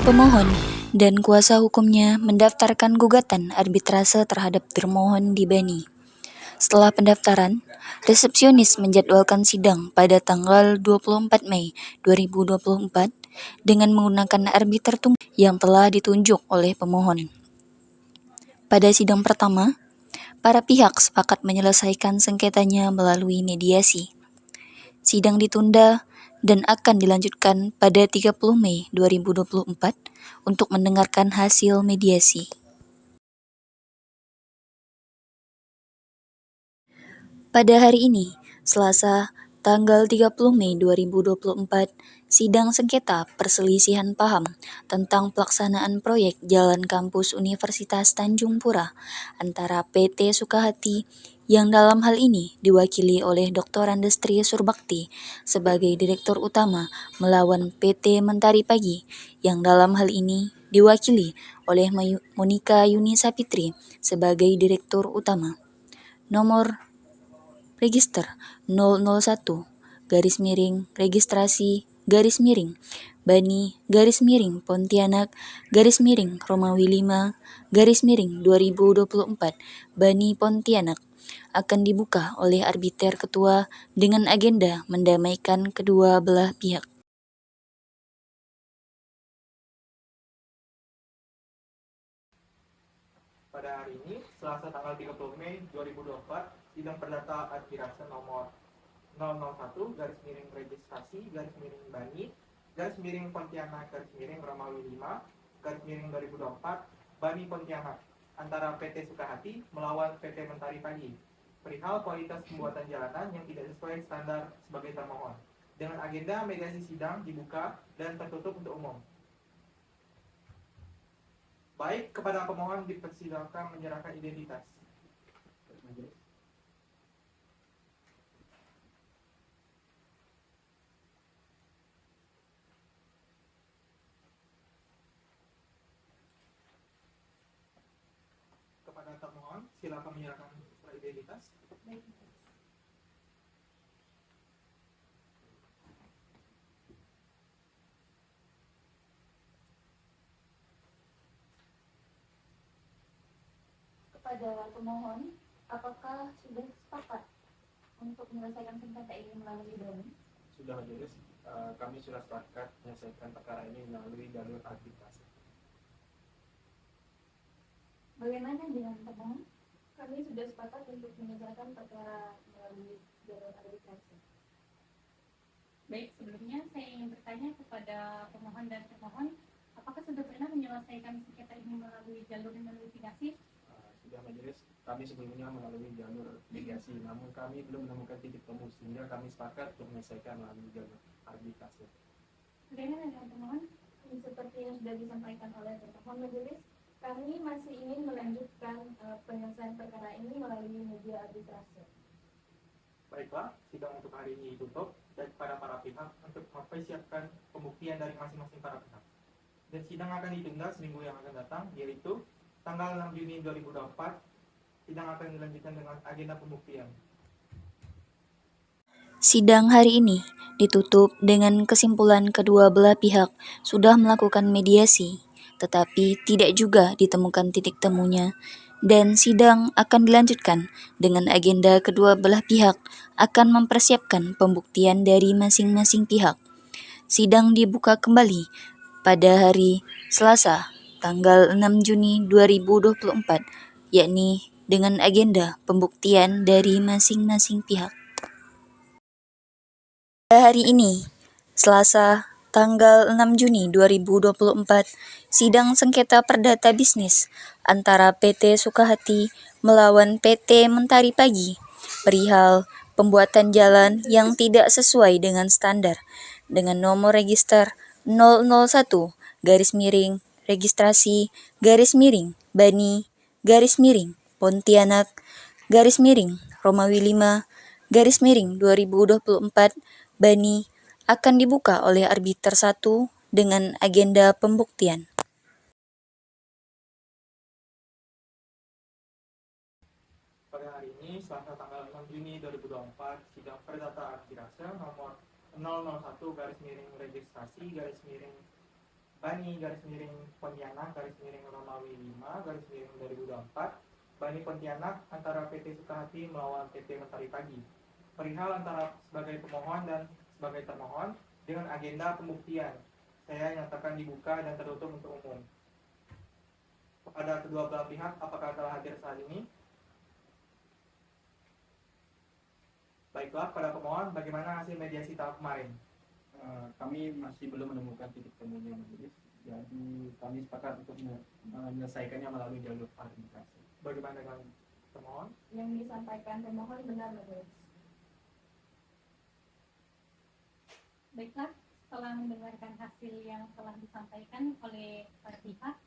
Pemohon dan kuasa hukumnya mendaftarkan gugatan arbitrase terhadap termohon di Bani. Setelah pendaftaran, resepsionis menjadwalkan sidang pada tanggal 24 Mei 2024 dengan menggunakan arbiter tunggal yang telah ditunjuk oleh pemohon. Pada sidang pertama, para pihak sepakat menyelesaikan sengketanya melalui mediasi. Sidang ditunda dan akan dilanjutkan pada 30 Mei 2024 untuk mendengarkan hasil mediasi. Pada hari ini, Selasa, tanggal 30 Mei 2024, sidang sengketa perselisihan paham tentang pelaksanaan proyek Jalan Kampus Universitas Tanjung Pura antara PT Sukahati yang dalam hal ini diwakili oleh Dr. Andes Tri Surbakti sebagai Direktur Utama melawan PT Mentari Pagi yang dalam hal ini diwakili oleh Monika Yuni Sapitri sebagai Direktur Utama. Nomor Register 001 garis miring registrasi garis miring Bani garis miring Pontianak garis miring Romawi 5 garis miring 2024 Bani Pontianak akan dibuka oleh arbiter ketua dengan agenda mendamaikan kedua belah pihak. Pada hari ini, Selasa tanggal 30 Mei 2024, sidang perdata arbitrase nomor 001 garis miring registrasi garis miring Bani garis miring Pontianak garis miring Romawi 5 garis miring 2024 Bani Pontianak antara PT Sukahati melawan PT Mentari Pagi perihal kualitas pembuatan jalanan yang tidak sesuai standar sebagai termohon dengan agenda mediasi sidang dibuka dan tertutup untuk umum. Baik, kepada pemohon dipersilakan menyerahkan identitas. Kepada termohon, silakan menyerahkan identitas. Kepada pemohon, apakah sudah sepakat untuk menyelesaikan sengketa ini melalui Bani? Sudah, Majelis. Kami sudah sepakat menyelesaikan perkara ini melalui jalur arbitrase. Bagaimana dengan pemohon? Kami sudah sepakat untuk menyelesaikan perkara melalui jalur arbitrase. Baik, sebelumnya saya ingin bertanya kepada pemohon dan termohon, apakah sudah pernah menyelesaikan sengketa ini melalui jalur mediasi? Sudah, Majelis. Kami sebelumnya melalui jalur mediasi, namun kami belum menemukan titik temu sehingga kami sepakat untuk menyelesaikan melalui jalur arbitrase. Bagaimana dengan pemohon? Seperti yang sudah disampaikan oleh termohon, Majelis, kami masih ingin melanjutkan penyelesaian perkara ini melalui media arbitrase. Baiklah, sidang untuk hari ini ditutup dan kepada para pihak untuk mempersiapkan pembuktian dari masing-masing para pihak. Dan sidang akan ditunda seminggu yang akan datang, yaitu tanggal 6 Juni 2024. Sidang akan dilanjutkan dengan agenda pembuktian. Sidang hari ini ditutup dengan kesimpulan kedua belah pihak sudah melakukan mediasi, tetapi tidak juga ditemukan titik temunya, dan sidang akan dilanjutkan dengan agenda kedua belah pihak akan mempersiapkan pembuktian dari masing-masing pihak. Sidang dibuka kembali pada hari Selasa, tanggal 6 Juni 2024, yakni dengan agenda pembuktian dari masing-masing pihak. Pada hari ini, Selasa, tanggal 6 Juni 2024, sidang sengketa perdata bisnis antara PT Sukahati melawan PT Mentari Pagi perihal pembuatan jalan yang tidak sesuai dengan standar dengan nomor register 001 garis miring registrasi garis miring Bani garis miring Pontianak garis miring Romawi 5 garis miring 2024 Bani akan dibuka oleh arbiter 1 dengan agenda pembuktian. Pada hari ini, Selasa tanggal 6 Juni 2024, sidang perdata arbitrase nomor 001 garis miring registrasi garis miring Bani garis miring Pontianak garis miring Romawi 5 garis miring 2024, Bani Pontianak antara PT Sukahati melawan PT Mentari Pagi. Perihal antara sebagai pemohon dan sebagai termohon dengan agenda pembuktian. Saya nyatakan dibuka dan tertutup untuk umum. Kepada kedua belah pihak, apakah telah hadir saat ini? Baiklah, pada pemohon, bagaimana hasil mediasi tahap kemarin? Kami masih belum menemukan titik temunya majelis, jadi kami sepakat untuk menyelesaikannya melalui jalur arbitrase. Bagaimana dengan termohon? Yang disampaikan pemohon benar majelis. Baiklah, setelah mendengarkan hasil yang telah disampaikan oleh para pihak,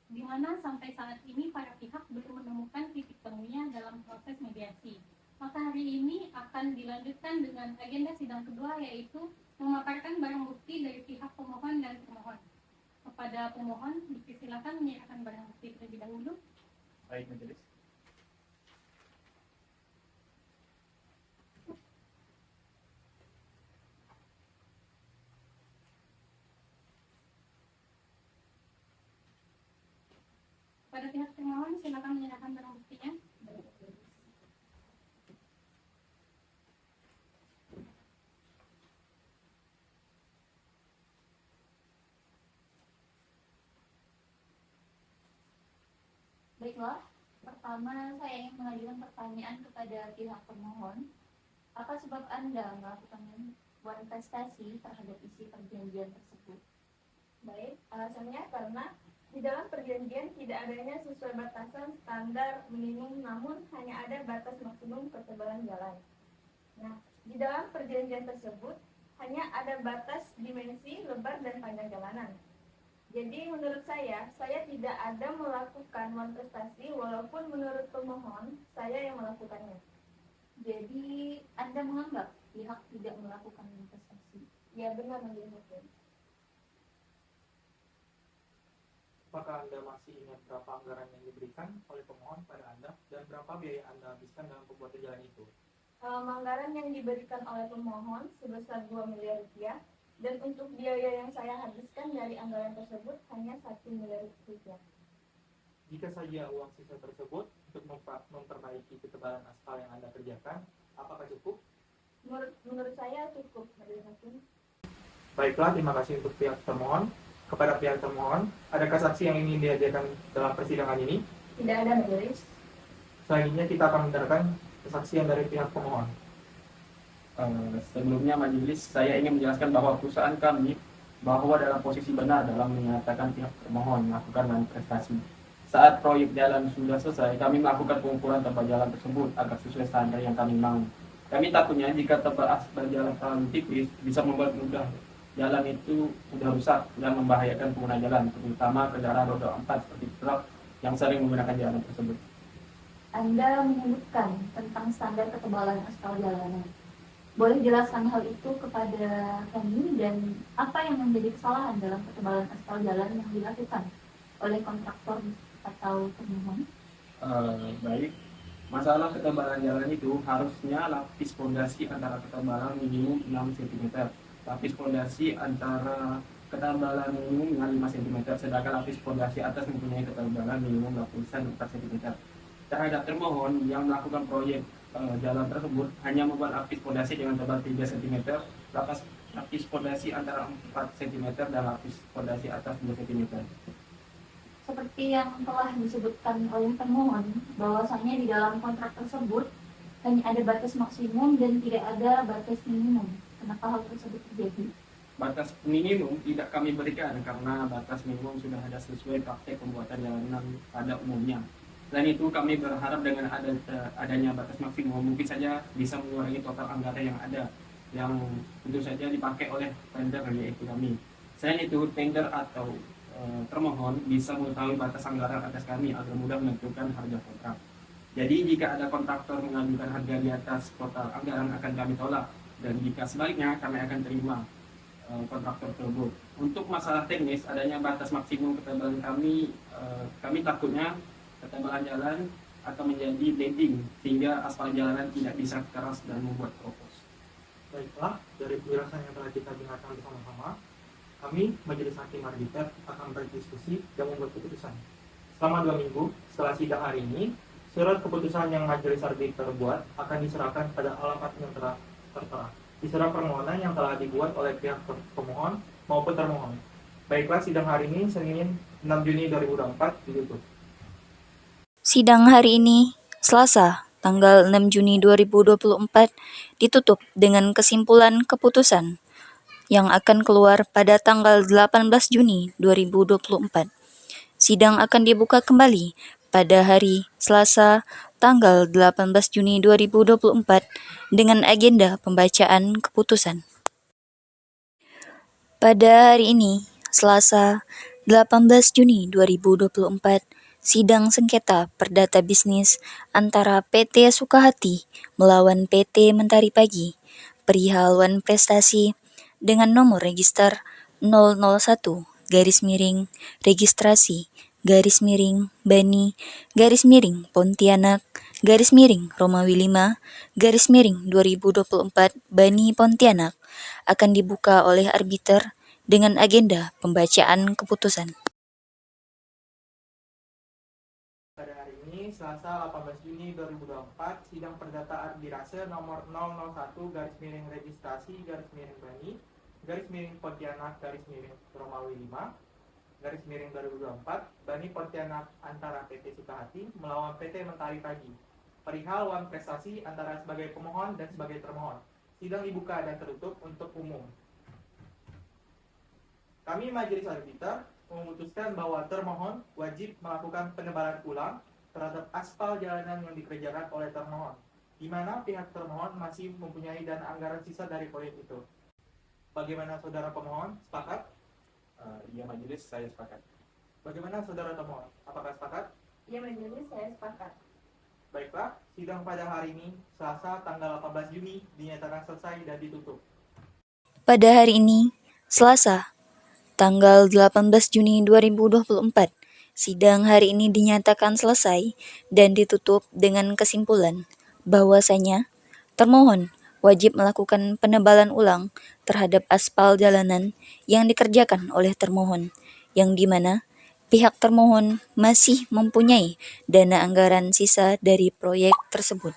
di mana sampai saat ini para pihak belum menemukan titik temunya dalam proses mediasi. Maka hari ini akan dilanjutkan dengan agenda sidang kedua, yaitu memaparkan barang bukti dari pihak pemohon dan termohon. Kepada pemohon, dipersilakan menyerahkan barang bukti terlebih dahulu. Baik majelis. Pada pihak termohon, silakan menyerahkan barang buktinya. Baiklah, pertama saya ingin mengajukan pertanyaan kepada pihak pemohon. Apa sebab Anda melakukan investasi terhadap isi perjanjian tersebut? Baik, alasannya karena di dalam perjanjian tidak adanya sesuai batasan standar minimum, namun hanya ada batas maksimum ketebalan jalan. Nah, di dalam perjanjian tersebut hanya ada batas dimensi, lebar, dan panjang jalanan. Jadi menurut saya tidak ada melakukan manifestasi, walaupun menurut pemohon saya yang melakukannya. Jadi Anda menganggap pihak tidak melakukan manifestasi? Ya benar menurut Hakim. Apakah Anda masih ingat berapa anggaran yang diberikan oleh pemohon pada Anda dan berapa biaya Anda habiskan dalam pembuatan jalan itu? Anggaran yang diberikan oleh pemohon sebesar 2 miliar rupiah, dan untuk biaya yang saya habiskan dari anggaran tersebut hanya 1 miliar rupiah. Jika saja uang sisa tersebut untuk memperbaiki ketebalan aspal yang Anda kerjakan, apakah cukup? Menurut saya cukup, Majelis Hakim. Baiklah, terima kasih untuk pihak termohon. Kepada pihak termohon, adakah saksi yang ingin dihadirkan dalam persidangan ini? Tidak ada, Majelis. Selanjutnya kita akan mendengarkan kesaksian dari pihak pemohon. Sebelumnya majelis, saya ingin menjelaskan bahwa perusahaan kami dalam posisi benar dalam menyatakan pihak termohon melakukan manifestasi. Saat proyek jalan sudah selesai, kami melakukan pengukuran tebal jalan tersebut agar sesuai standar yang kami mau. Kami takutnya jika tebal aspal jalan terlalu tipis bisa membuat mudah jalan itu sudah rusak dan membahayakan pengguna jalan, terutama kendaraan roda 4 seperti truk yang sering menggunakan jalan tersebut. Anda menyebutkan tentang standar ketebalan aspal jalanan. Boleh jelaskan hal itu kepada kami dan apa yang menjadi kesalahan dalam ketebalan aspal jalan yang dilakukan oleh kontraktor atau termohon? Baik, masalah ketebalan jalan itu harusnya lapis fondasi antara ketebalan minimum 6 cm, lapis fondasi antara ketebalan minimum dengan 5 cm, sedangkan lapis fondasi atas mempunyai ketebalan minimum 4 cm. Terhadap termohon yang melakukan proyek jalan tersebut hanya membuat lapis fondasi dengan tebal 3 cm, lapis fondasi antara 4 cm dan lapis fondasi atas 2 cm. Seperti yang telah disebutkan oleh termohon, bahwasanya di dalam kontrak tersebut hanya ada batas maksimum dan tidak ada batas minimum. Kenapa hal tersebut terjadi? Batas minimum tidak kami berikan karena batas minimum sudah ada sesuai praktek pembuatan jalanan pada umumnya. Selain itu, kami berharap dengan adanya batas maksimum mungkin saja bisa mengurangi total anggaran yang ada, yang tentu saja dipakai oleh tender yaitu kami. Selain itu, tender atau termohon bisa mengetahui batas anggaran atas kami agar mudah menentukan harga kontrak. Jadi jika ada kontraktor mengajukan harga di atas total anggaran akan kami tolak, dan jika sebaliknya kami akan terima kontraktor tersebut. Untuk masalah teknis, adanya batas maksimum ketebalan kami takutnya ketebalan jalan akan menjadi bending sehingga aspal jalanan tidak bisa keras dan membuat keropos. Baiklah, dari penjelasan yang telah kita dengarkan bersama-sama, Kami, Majelis Hakim Arbiter, akan berdiskusi dan membuat keputusan. Selama 2 minggu setelah sidang hari ini, surat keputusan yang Majelis Arbiter buat akan diserahkan pada alamat yang telah tertera di surat permohonan yang telah dibuat oleh pihak pemohon maupun termohon. Baiklah, sidang hari ini Senin 6 Juni 2024 ditutup. Sidang hari ini, Selasa, tanggal 6 Juni 2024, ditutup dengan kesimpulan keputusan yang akan keluar pada tanggal 18 Juni 2024. Sidang akan dibuka kembali pada hari Selasa, tanggal 18 Juni 2024 dengan agenda pembacaan keputusan. Pada hari ini, Selasa, 18 Juni 2024, sidang sengketa perdata bisnis antara PT Sukahati melawan PT Mentari Pagi perihal wan prestasi dengan nomor register 001 registrasi Bani Pontianak Romawi 5 2024 Bani Pontianak akan dibuka oleh arbiter dengan agenda pembacaan keputusan. Pada hari ini, Selasa 18 Juni 2024, sidang perdata arbitrase nomor 001-registrasi-Bani Pontianak Romawi 5 2024 Bani Pontianak antara PT Sukahati melawan PT Mentari Pagi perihal wan prestasi antara sebagai pemohon dan sebagai termohon. Sidang dibuka dan tertutup untuk umum. Kami Majelis Arbiter memutuskan bahwa termohon wajib melakukan penebalan ulang terhadap aspal jalanan yang dikerjakan oleh termohon, di mana pihak termohon masih mempunyai dana anggaran sisa dari proyek itu. Bagaimana saudara pemohon? Sepakat? Ya majelis, saya sepakat. Bagaimana saudara termohon? Apakah sepakat? Ya majelis, saya sepakat. Baiklah, sidang pada hari ini, Selasa tanggal 18 Juni, dinyatakan selesai dan ditutup. Pada hari ini, Selasa, tanggal 18 Juni 2024, sidang hari ini dinyatakan selesai dan ditutup dengan kesimpulan bahwasanya termohon wajib melakukan penebalan ulang terhadap aspal jalanan yang dikerjakan oleh termohon, yang dimana pihak termohon masih mempunyai dana anggaran sisa dari proyek tersebut.